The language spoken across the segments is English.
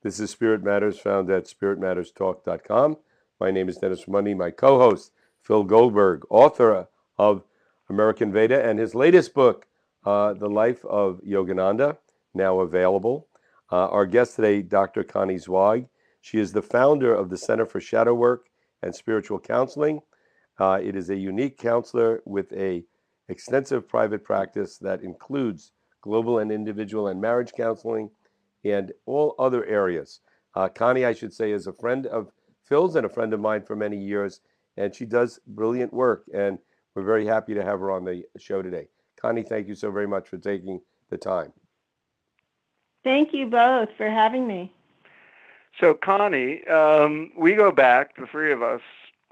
This is Spirit Matters, found at spiritmatterstalk.com. My name is Dennis Ramundi. My co-host, Phil Goldberg, author of American Veda, and his latest book, The Life of Yogananda, now available. Our guest today, Dr. Connie Zweig. She is the founder of the Center for Shadow Work and Spiritual Counseling. It is a unique counselor with an extensive private practice that includes global and individual and marriage counseling and all other areas. Connie, I should say, is a friend of Phil's and a friend of mine for many years, and she does brilliant work, and we're very happy to have her on the show today. Connie, thank you so very much for taking the time. Thank you both for having me. So, Connie, we go back, the three of us,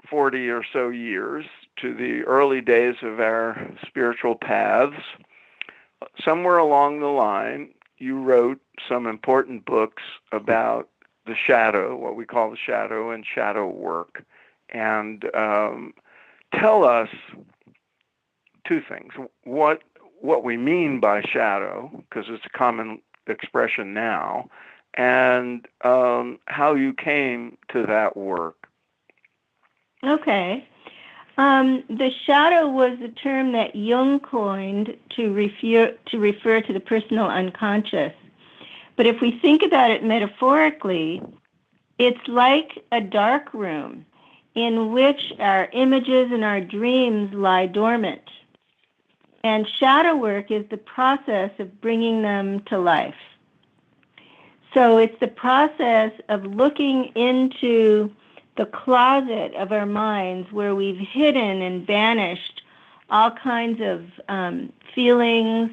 40 or so years to the early days of our spiritual paths. Somewhere along the line, you wrote some important books about the shadow, what we call the shadow and shadow work. And tell us two things. What we mean by shadow, because it's a common expression now, and how you came to that work. Okay. The shadow was a term that Jung coined to refer to the personal unconscious. But if we think about it metaphorically, it's like a dark room in which our images and our dreams lie dormant. And shadow work is the process of bringing them to life. So it's the process of looking into the closet of our minds where we've hidden and banished all kinds of feelings,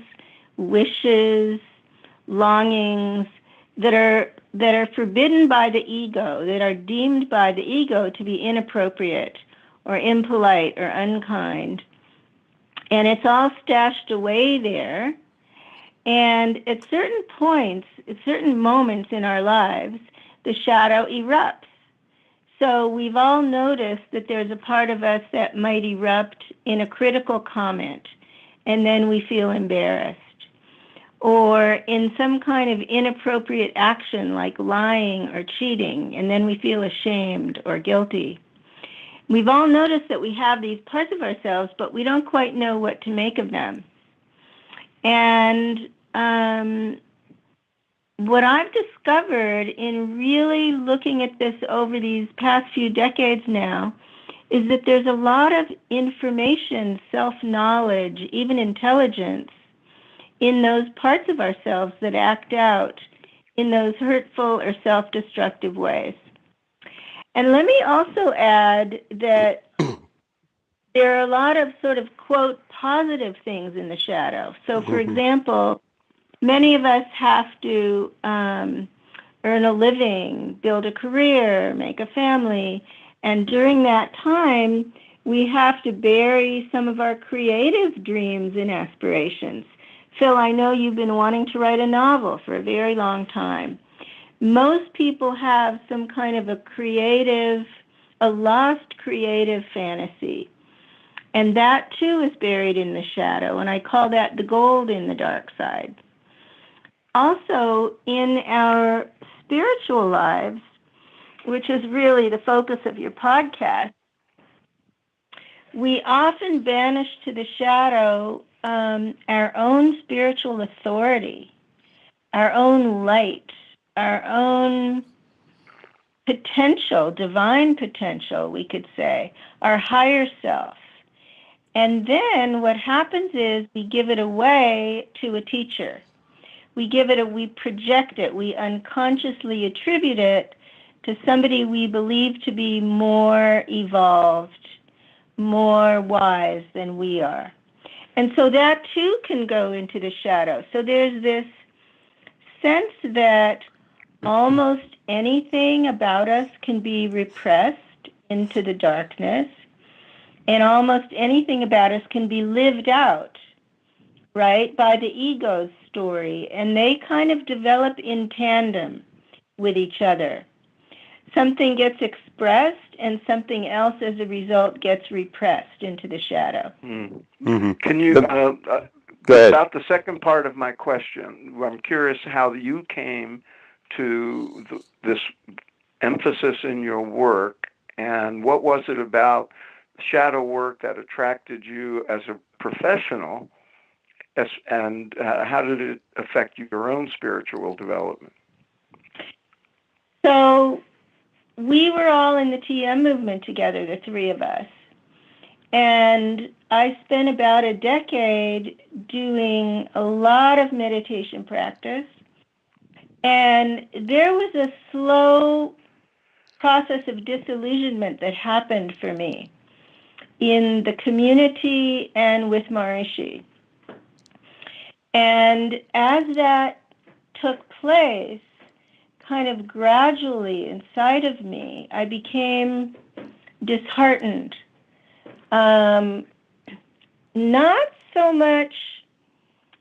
wishes, longings that are forbidden by the ego, that are deemed by the ego to be inappropriate or impolite or unkind. And it's all stashed away there. And at certain points, at certain moments in our lives, the shadow erupts. So we've all noticed that there's a part of us that might erupt in a critical comment, and then we feel embarrassed. Or in some kind of inappropriate action like lying or cheating, and then we feel ashamed or guilty. We've all noticed that we have these parts of ourselves, but we don't quite know what to make of them. And what I've discovered in really looking at this over these past few decades now is that there's a lot of information, self-knowledge, even intelligence in those parts of ourselves that act out in those hurtful or self-destructive ways. And let me also add that there are a lot of sort of, quote, positive things in the shadow. So, for example, many of us have to earn a living, build a career, make a family, and during that time, we have to bury some of our creative dreams and aspirations. Phil, I know you've been wanting to write a novel for a very long time. Most people have some kind of a lost creative fantasy. And that too is buried in the shadow, and I call that the gold in the dark side. Also, in our spiritual lives, which is really the focus of your podcast, we often banish to the shadow our own spiritual authority, our own light, our own potential, divine potential, we could say, our higher self. And then what happens is we give it away to a teacher. We project it, we unconsciously attribute it to somebody we believe to be more evolved, more wise than we are. And so that too can go into the shadow. So there's this sense that almost anything about us can be repressed into the darkness, and almost anything about us can be lived out, right, by the ego's story, and they kind of develop in tandem with each other. Something gets expressed, and something else, as a result, gets repressed into the shadow. Mm-hmm. Can you, Go ahead. about the second part of my question, I'm curious how you came to this emphasis in your work, and what was it about shadow work that attracted you as a professional, and how did it affect your own spiritual development? So we were all in the TM movement together, the three of us. And I spent about a decade doing a lot of meditation practice. And there was a slow process of disillusionment that happened for me in the community and with Maharishi. And as that took place, kind of gradually inside of me, I became disheartened. Not so much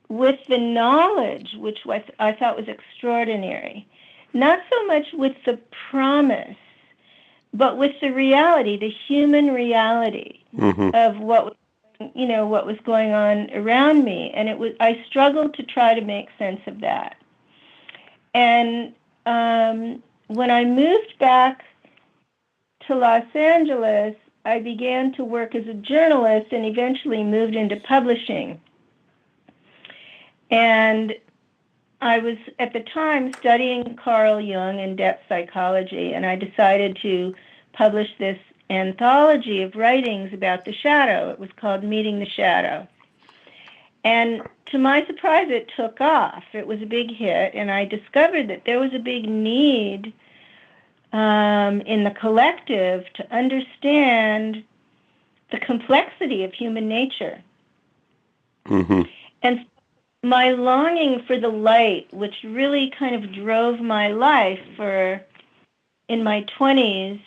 with the knowledge, which I thought was extraordinary, not so much with the promise, but with the reality, the human reality of what was going on around me. And I struggled to try to make sense of that. And when I moved back to Los Angeles, I began to work as a journalist and eventually moved into publishing. And I was at the time studying Carl Jung and depth psychology, and I decided to publish this anthology of writings about the shadow. It was called Meeting the Shadow. And to my surprise, it took off. It was a big hit, and I discovered that there was a big need in the collective to understand the complexity of human nature. And my longing for the light, which really kind of drove my life in my 20s,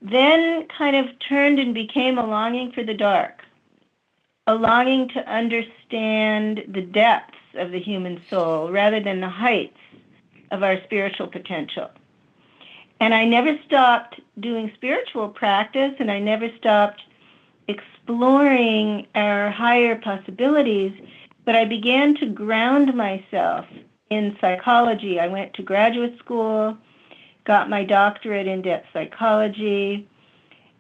then kind of turned and became a longing for the dark, a longing to understand the depths of the human soul rather than the heights of our spiritual potential. And I never stopped doing spiritual practice, and I never stopped exploring our higher possibilities, but I began to ground myself in psychology. I went to graduate school, got my doctorate in depth psychology,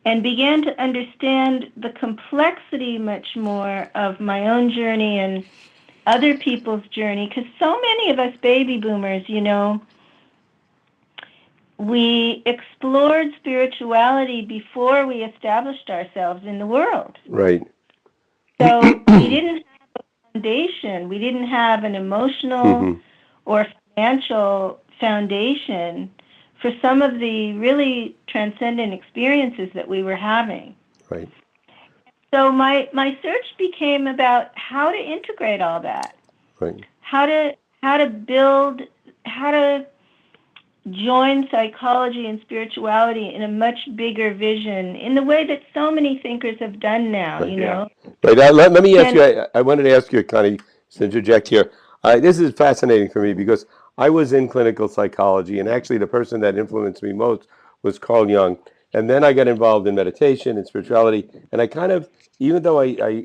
and began to understand the complexity much more of my own journey and other people's journey, because so many of us baby boomers, we explored spirituality before we established ourselves in the world. Right. So we didn't have a foundation. We didn't have an emotional or financial foundation for some of the really transcendent experiences that we were having. Right. So my search became about how to integrate all that. Right. How to build, how to join psychology and spirituality in a much bigger vision, in the way that so many thinkers have done now, Right. Right. Let me ask you, I wanted to ask you, Connie, to interject here. This is fascinating for me because I was in clinical psychology, and actually the person that influenced me most was Carl Jung. And then I got involved in meditation and spirituality, and I kind of, even though I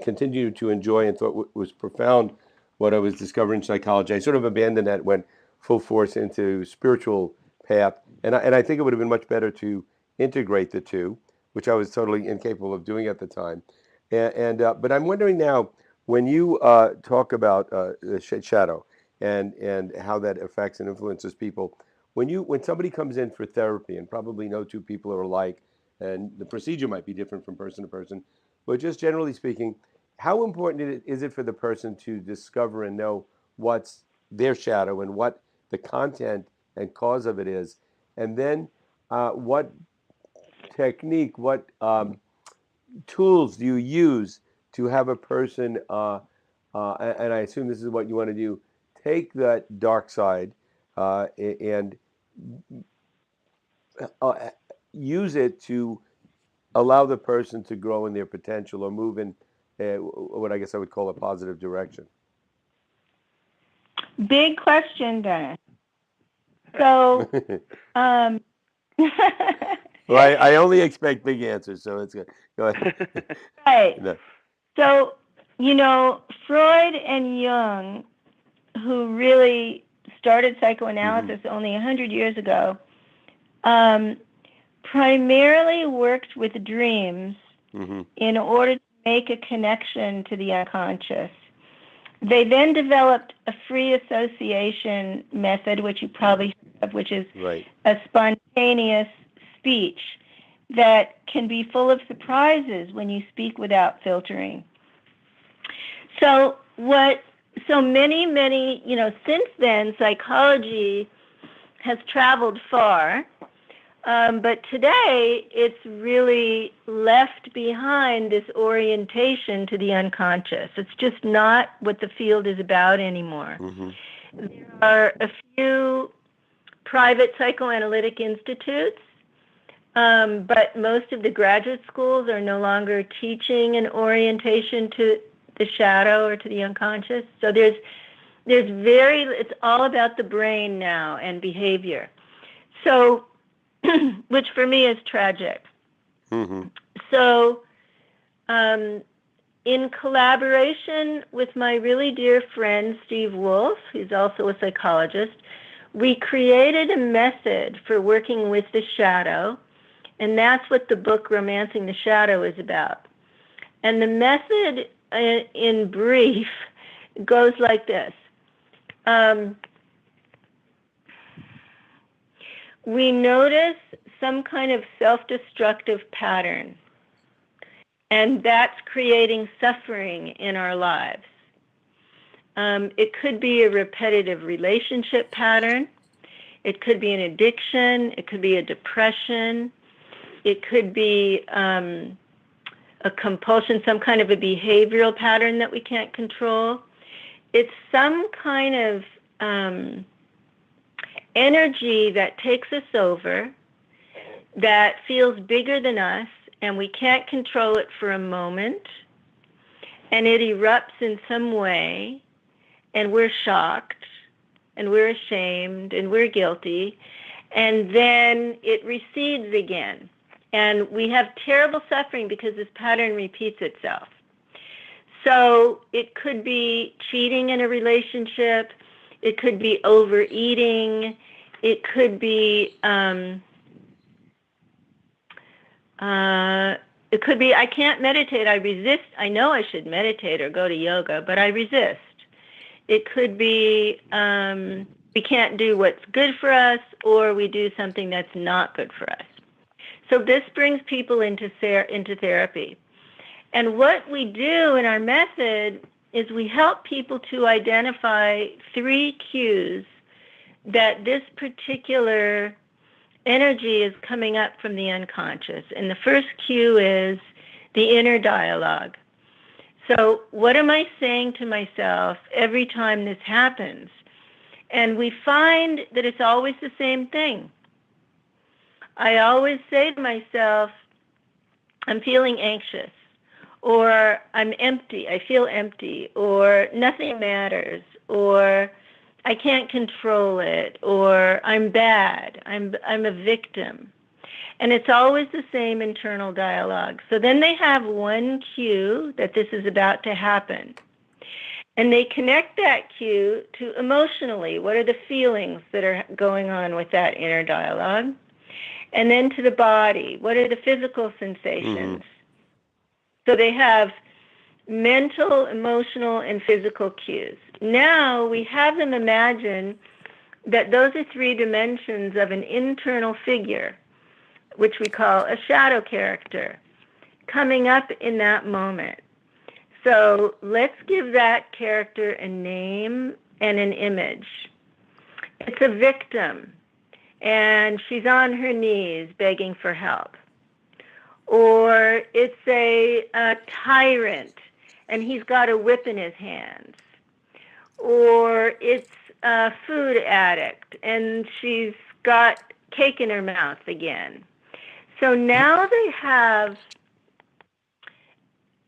continued to enjoy and thought was profound what I was discovering in psychology, I sort of abandoned that, went full force into spiritual path. And I think it would have been much better to integrate the two, which I was totally incapable of doing at the time. But I'm wondering now, when you talk about the shadow and how that affects and influences people, when somebody comes in for therapy, and probably no two people are alike, and the procedure might be different from person to person, but just generally speaking, how important is it for the person to discover and know what's their shadow and what the content and cause of it is, and then what technique, what tools do you use to have a person, and I assume this is what you want to do, take that dark side and use it to allow the person to grow in their potential or move in what I guess I would call a positive direction? Big question, Dennis. So, well, I only expect big answers, so it's good. Go ahead. Right. No. So, Freud and Jung, who really started psychoanalysis only 100 years ago, primarily worked with dreams in order to make a connection to the unconscious. They then developed a free association method, which you probably heard of, which is a spontaneous speech that can be full of surprises when you speak without filtering. So many, since then, psychology has traveled far, but today it's really left behind this orientation to the unconscious. It's just not what the field is about anymore. There are a few private psychoanalytic institutes, but most of the graduate schools are no longer teaching an orientation to the shadow or to the unconscious. So it's all about the brain now and behavior. So, which for me is tragic. So, in collaboration with my really dear friend, Steve Wolf, who's also a psychologist, we created a method for working with the shadow, and that's what the book Romancing the Shadow is about. And the method, in brief, goes like this. We notice some kind of self-destructive pattern, and that's creating suffering in our lives. It could be a repetitive relationship pattern. It could be an addiction. It could be a depression. It could be a compulsion, some kind of a behavioral pattern that we can't control. It's some kind of energy that takes us over, that feels bigger than us, and we can't control it for a moment, and it erupts in some way, and we're shocked, and we're ashamed, and we're guilty, and then it recedes again. And we have terrible suffering because this pattern repeats itself. So it could be cheating in a relationship. It could be overeating. It could be I can't meditate. I resist. I know I should meditate or go to yoga, but I resist. It could be we can't do what's good for us, or we do something that's not good for us. So this brings people into therapy. And what we do in our method is we help people to identify 3 cues that this particular energy is coming up from the unconscious. And the first cue is the inner dialogue. So what am I saying to myself every time this happens? And we find that it's always the same thing. I always say to myself, I'm feeling anxious, or I'm empty, I feel empty, or nothing matters, or I can't control it, or I'm bad, I'm a victim. And it's always the same internal dialogue. So then they have one cue that this is about to happen. And they connect that cue to emotionally, what are the feelings that are going on with that inner dialogue? And then to the body, what are the physical sensations? So they have mental, emotional, and physical cues. Now we have them imagine that those are 3 dimensions of an internal figure, which we call a shadow character, coming up in that moment. So let's give that character a name and an image. It's a victim, and she's on her knees begging for help. Or it's a tyrant, and he's got a whip in his hands. Or it's a food addict, and she's got cake in her mouth again. So now they have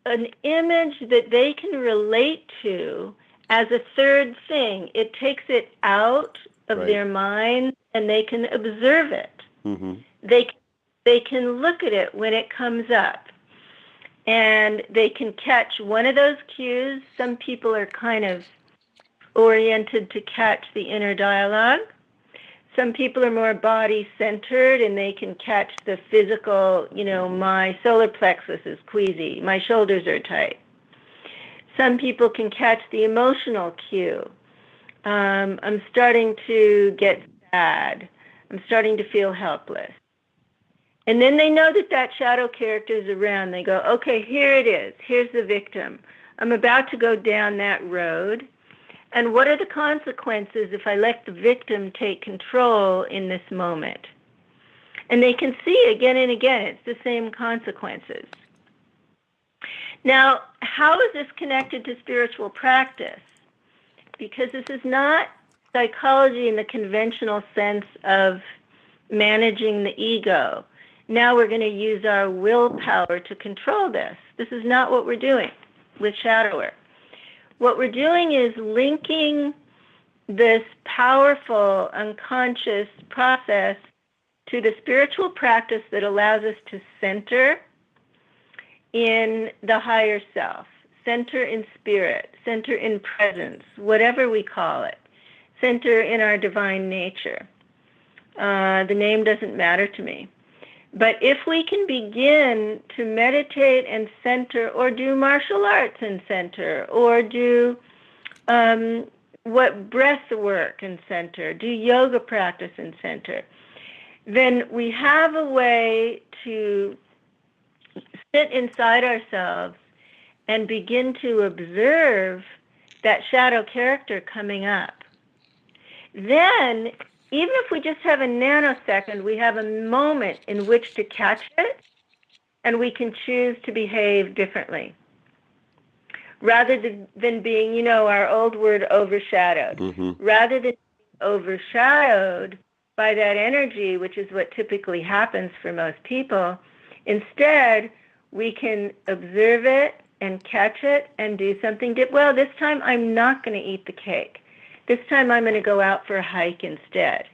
an image that they can relate to as a third thing. It takes it out of their mind, and they can observe it. They can look at it when it comes up, and they can catch one of those cues. Some people are kind of oriented to catch the inner dialogue. Some people are more body-centered, and they can catch the physical, my solar plexus is queasy, my shoulders are tight. Some people can catch the emotional cue. I'm starting to get sad. I'm starting to feel helpless. And then they know that shadow character is around. They go, okay, here it is. Here's the victim. I'm about to go down that road. And what are the consequences if I let the victim take control in this moment? And they can see again and again, it's the same consequences. Now, how is this connected to spiritual practice? Because this is not psychology in the conventional sense of managing the ego. Now we're going to use our willpower to control this. This is not what we're doing with shadow work. What we're doing is linking this powerful unconscious process to the spiritual practice that allows us to center in the higher self, center in spirit, center in presence, whatever we call it, center in our divine nature. The name doesn't matter to me. But if we can begin to meditate and center, or do martial arts and center, or do breath work and center, do yoga practice and center, then we have a way to sit inside ourselves and begin to observe that shadow character coming up. Then, even if we just have a nanosecond, we have a moment in which to catch it, and we can choose to behave differently. Rather than being, our old word, overshadowed. Mm-hmm. Rather than being overshadowed by that energy, which is what typically happens for most people, instead, we can observe it and catch it and do something different. Well, this time I'm not going to eat the cake. This time I'm going to go out for a hike instead.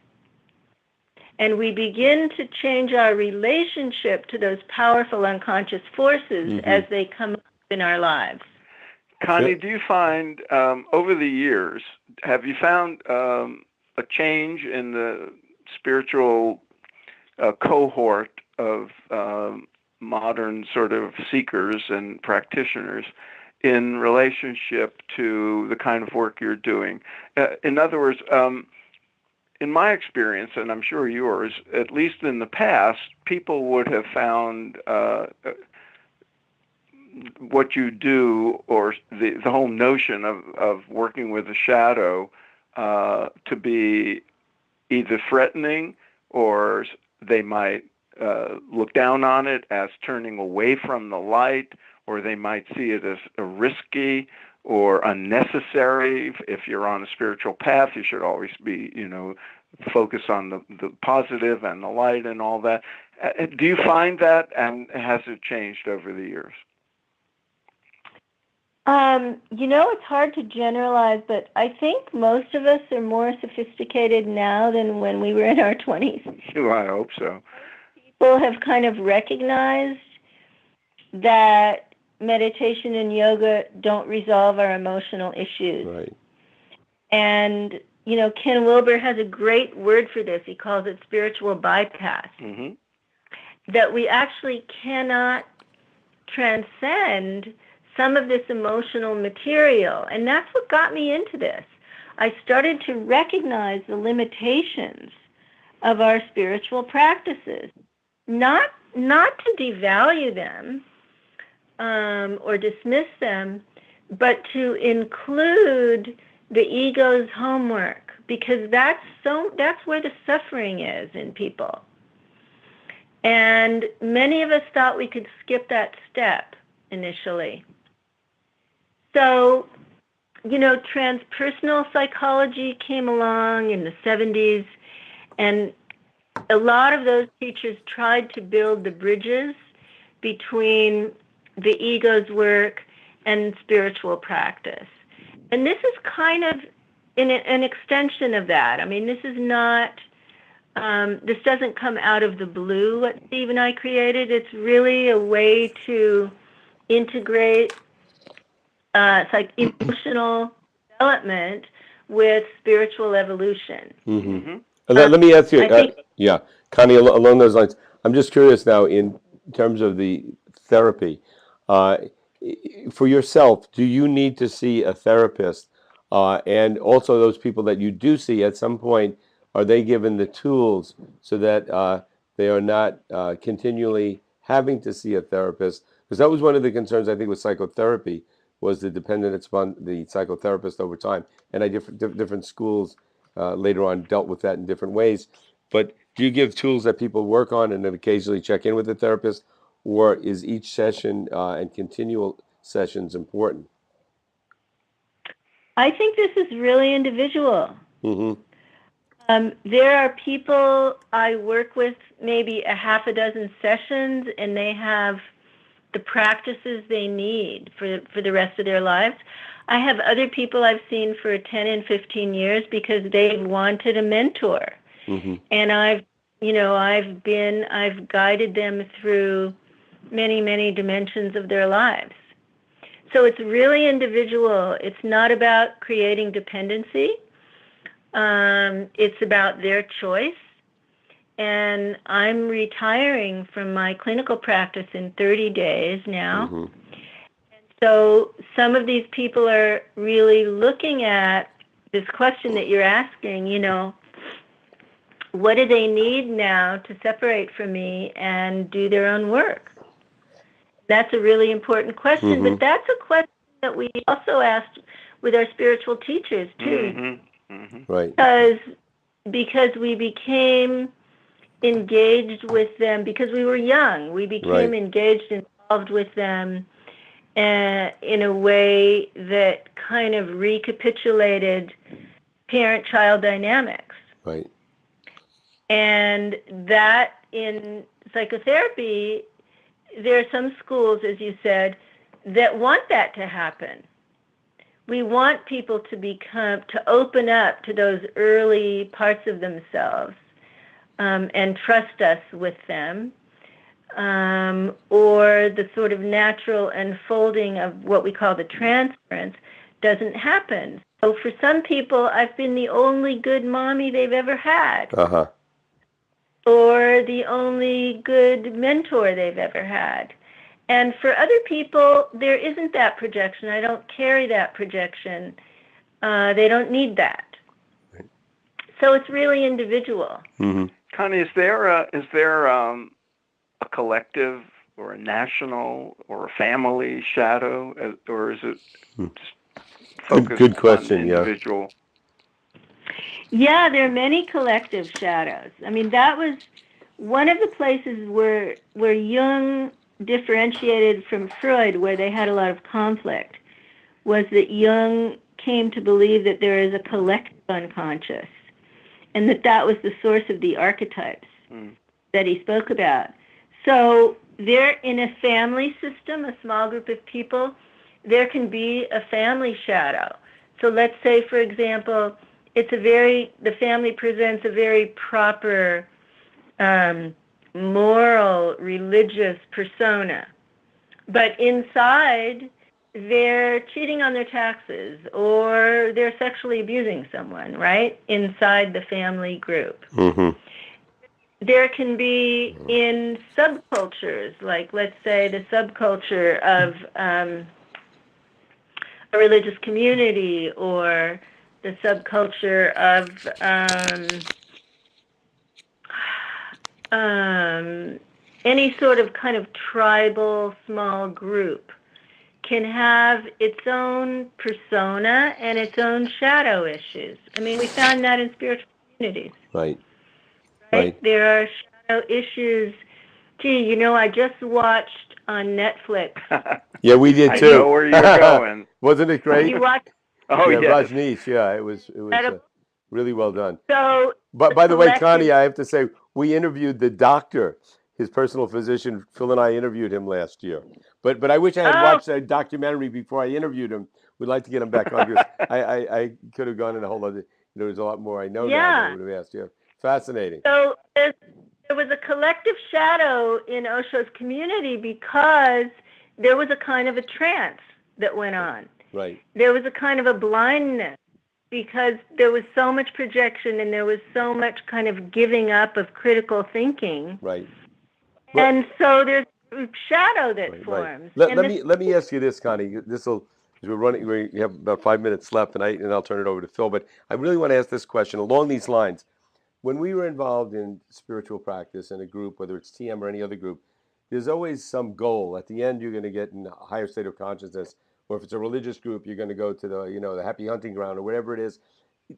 And we begin to change our relationship to those powerful unconscious forces as they come up in our lives. Connie, do you find, over the years, have you found a change in the spiritual cohort of modern sort of seekers and practitioners in relationship to the kind of work you're doing? In other words, in my experience, and I'm sure yours, at least in the past, people would have found what you do, or the whole notion of working with a shadow, to be either threatening, or they might look down on it as turning away from the light, or they might see it as risky or unnecessary. If you're on a spiritual path, you should always be, focus on the positive and the light and all that. Do you find that, and has it changed over the years? It's hard to generalize, but I think most of us are more sophisticated now than when we were in our 20s. Well, I hope so. People have kind of recognized that meditation and yoga don't resolve our emotional issues. Right. And, Ken Wilber has a great word for this. He calls it spiritual bypass. Mm-hmm. That we actually cannot transcend some of this emotional material. And that's what got me into this. I started to recognize the limitations of our spiritual practices, not to devalue them or dismiss them, but to include the ego's homework, because that's where the suffering is in people. And many of us thought we could skip that step initially. So, transpersonal psychology came along in the 70s, and a lot of those teachers tried to build the bridges between the ego's work and spiritual practice. And this is kind of an extension of that. I mean, this is not, this doesn't come out of the blue, what Steve and I created. It's really a way to integrate emotional development with spiritual evolution. Mm-hmm. Let me ask you, I think, yeah, Connie, along those lines, I'm just curious now in terms of the therapy. Uh, for yourself, do you need to see a therapist? And also, those people that you do see at some point, are they given the tools so that they are not continually having to see a therapist? Because that was one of the concerns, I think, with psychotherapy, was the dependence upon the psychotherapist over time. And different schools later on dealt with that in different ways. But do you give tools that people work on and then occasionally check in with the therapist, or is each session and continual sessions important? I think this is really individual. Mm-hmm. There are people I work with maybe a half a dozen sessions, and they have the practices they need for the rest of their lives. I have other people I've seen for 10 and 15 years because they've wanted a mentor. Mm-hmm. And I've guided them through many, many dimensions of their lives. So it's really individual. It's not about creating dependency. It's about their choice. And I'm retiring from my clinical practice in 30 days now. Mm-hmm. So some of these people are really looking at this question that you're asking, what do they need now to separate from me and do their own work? That's a really important question, Mm-hmm. but that's a question that we also asked with our spiritual teachers too. Mm-hmm. Mm-hmm. Right. Because we became engaged with them because we were young. We became engaged and involved with them in a way that kind of recapitulated parent-child dynamics. Right. And that in psychotherapy, there are some schools, as you said, that want that to happen. We want people to open up to those early parts of themselves and trust us with them, or the sort of natural unfolding of what we call the transference doesn't happen. So for some people, I've been the only good mommy they've ever had. Uh-huh. Or the only good mentor they've ever had. And for other people, there isn't that projection. I don't carry that projection. They don't need that. Right. So it's really individual. Mm-hmm. Connie, is there a collective or a national or a family shadow, or is it just focused Good question, on individual? Yeah, there are many collective shadows. I mean, that was one of the places where Jung differentiated from Freud, where they had a lot of conflict, was that Jung came to believe that there is a collective unconscious, and that was the source of the archetypes that he spoke about. So there, in a family system, a small group of people, there can be a family shadow. So let's say, for example, the family presents a very proper, moral, religious persona. But inside, they're cheating on their taxes or they're sexually abusing someone, right? Inside the family group. Mm-hmm. There can be in subcultures, like let's say the subculture of a religious community or the subculture of any sort of kind of tribal small group can have its own persona and its own shadow issues. I mean, we found that in spiritual communities. Right. There are shadow issues. Gee, I just watched on Netflix. Yeah, we did too. I know where you're going. Wasn't it great? You watched? Oh, yeah, yes. Rajneesh. Yeah, it was really well done. So, but by the way, Connie, I have to say, we interviewed the doctor, his personal physician. Phil and I interviewed him last year. But I wish I had watched a documentary before I interviewed him. We'd like to get him back on because I could have gone in a whole other. There was a lot more I know now than I would have asked. Yeah, fascinating. So there was a collective shadow in Osho's community because there was a kind of a trance that went on. Right. There was a kind of a blindness because there was so much projection and there was so much kind of giving up of critical thinking. Right. And so there's a shadow that forms. Let me ask you this, Connie. We have about 5 minutes left, and I'll turn it over to Phil. But I really want to ask this question along these lines. When we were involved in spiritual practice in a group, whether it's TM or any other group, there's always some goal. At the end, you're going to get in a higher state of consciousness, or if it's a religious group, you're going to go to the happy hunting ground or whatever it is.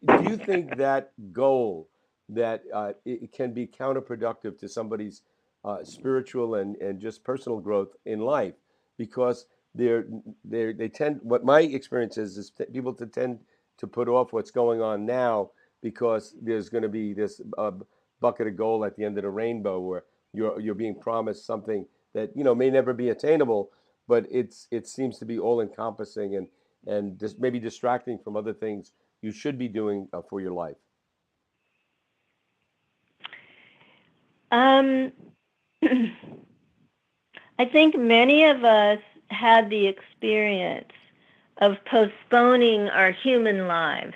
Do you think that goal that it can be counterproductive to somebody's spiritual and just personal growth in life, because they tend, what my experience is people tend to put off what's going on now because there's going to be this bucket of gold at the end of the rainbow where you're being promised something that may never be attainable, but it seems to be all encompassing and just maybe distracting from other things you should be doing for your life. I think many of us had the experience of postponing our human lives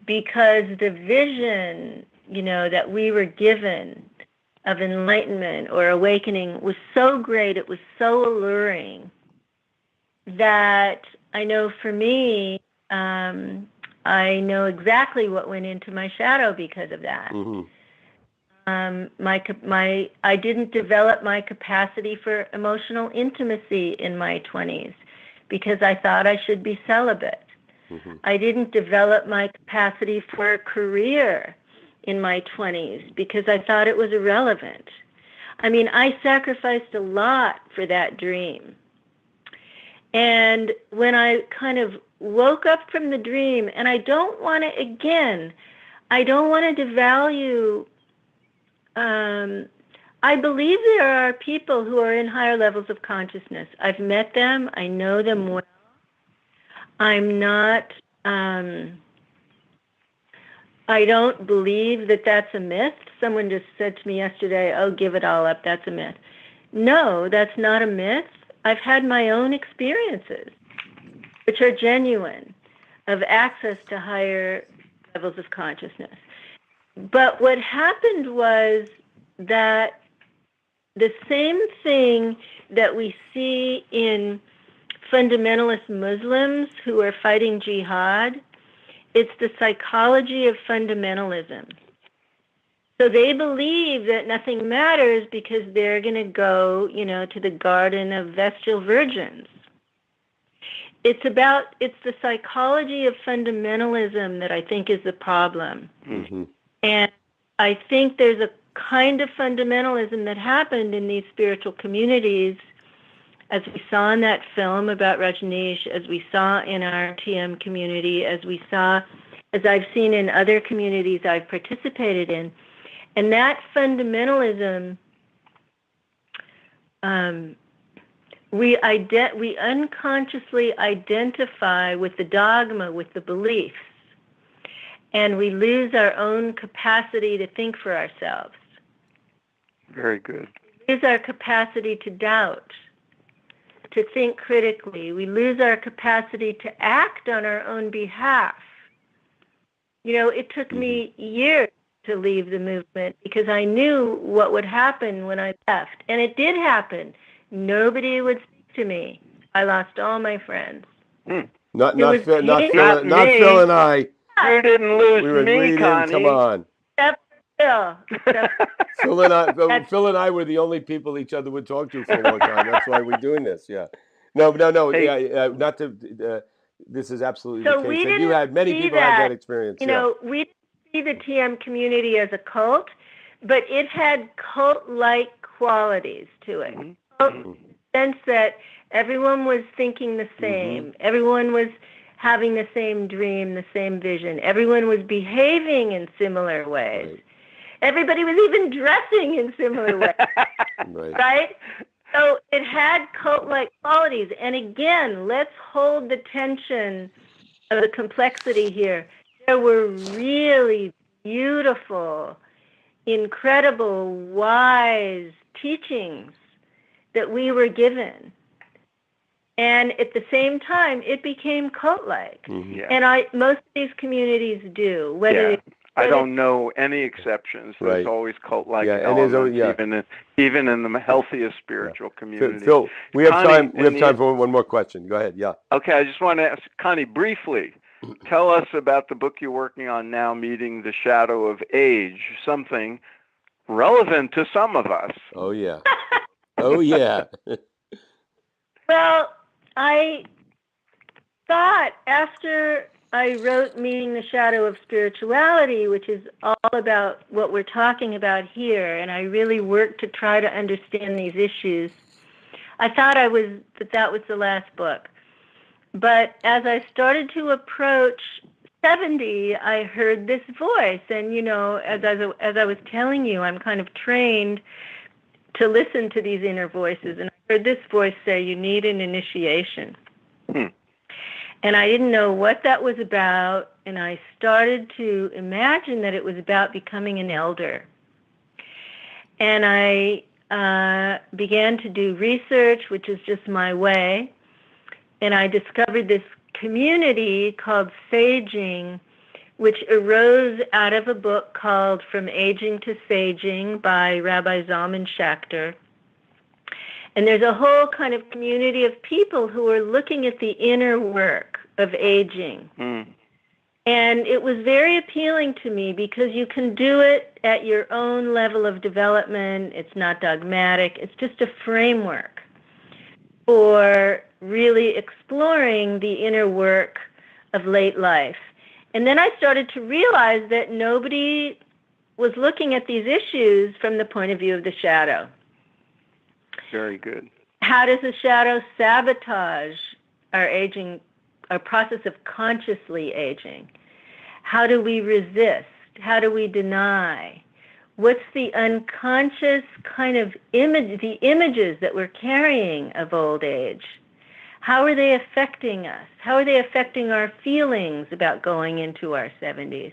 because the vision, that we were given of enlightenment or awakening was so great, it was so alluring, that I know for me, I know exactly what went into my shadow because of that. Mm-hmm. I didn't develop my capacity for emotional intimacy in my 20s because I thought I should be celibate. Mm-hmm. I didn't develop my capacity for a career in my 20s because I thought it was irrelevant. I mean, I sacrificed a lot for that dream. And when I kind of woke up from the dream, and I don't want to devalue, I believe there are people who are in higher levels of consciousness. I've met them. I know them well. I'm not, I don't believe that that's a myth. Someone just said to me yesterday, oh, give it all up, that's a myth. No, that's not a myth. I've had my own experiences, which are genuine, of access to higher levels of consciousness. But what happened was that the same thing that we see in fundamentalist Muslims who are fighting jihad, it's the psychology of fundamentalism. So they believe that nothing matters because they're going to go, to the garden of vestal virgins. It's the psychology of fundamentalism that I think is the problem. Mm-hmm. And I think there's a kind of fundamentalism that happened in these spiritual communities, as we saw in that film about Rajneesh, as we saw in our TM community, as I've seen in other communities I've participated in. And that fundamentalism, we unconsciously identify with the dogma, with the beliefs, and we lose our own capacity to think for ourselves. Very good. We lose our capacity to doubt, to think critically. We lose our capacity to act on our own behalf. It took me years to leave the movement because I knew what would happen when I left. And it did happen. Nobody would speak to me. I lost all my friends. Not Phil and I. You didn't lose me, Connie. Come on. Except Phil. Phil and I were the only people each other would talk to for a long time. That's why we're doing this. Yeah. No. Hey. Not to. This is absolutely the case. And you had many people had that experience. We didn't see the TM community as a cult, but it had cult-like qualities to it. Mm-hmm. Sense that everyone was thinking the same. Mm-hmm. Everyone was having the same dream, the same vision. Everyone was behaving in similar ways. Right. Everybody was even dressing in similar ways. Right? So it had cult-like qualities. And again, let's hold the tension of the complexity here. There were really beautiful, incredible, wise teachings that we were given. And at the same time, it became cult-like. Mhm. Yeah. And most of these communities do. Whether Yeah. I don't know any exceptions. There's Right. always cult-like Yeah, and there's elements, yeah. even in the healthiest spiritual Phil, communities. Phil, we have Connie, time. We have time for one more question. Go ahead. Yeah. Okay, I just want to ask Connie briefly. Tell us about the book you're working on now, Meeting the Shadow of Age, something relevant to some of us. Oh yeah. Oh yeah. Well, I thought after I wrote Meeting the Shadow of Spirituality, which is all about what we're talking about here, and I really worked to try to understand these issues, I thought that was the last book. But as I started to approach 70, I heard this voice. And, as I was telling you, I'm kind of trained to listen to these inner voices. And I heard this voice say, you need an initiation. And I didn't know what that was about. And I started to imagine that it was about becoming an elder. And I began to do research, which is just my way. And I discovered this community called Saging, which arose out of a book called From Aging to Saging by Rabbi Zalman Schachter. And there's a whole kind of community of people who are looking at the inner work of aging. And it was very appealing to me because you can do it at your own level of development. It's not dogmatic. It's just a framework for really exploring the inner work of late life. And then I started to realize that nobody was looking at these issues from the point of view of the shadow. Very good. How does the shadow sabotage our aging, our process of consciously aging? How do we resist? How do we deny? What's the unconscious kind of the images that we're carrying of old age? How are they affecting us? How are they affecting our feelings about going into our 70s?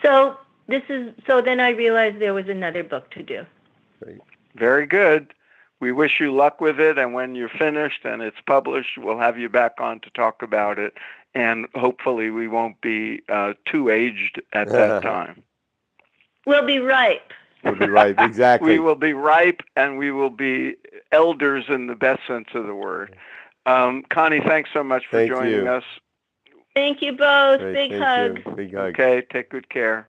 So then I realized there was another book to do. Great. Very good. We wish you luck with it, and when you're finished and it's published, we'll have you back on to talk about it, and hopefully we won't be too aged at that time. We'll be ripe. We'll be ripe, exactly. We will be ripe, and we will be elders in the best sense of the word. Connie, thanks so much for joining us. Thank you both. Great, Big hug. Big hug. Okay, take good care.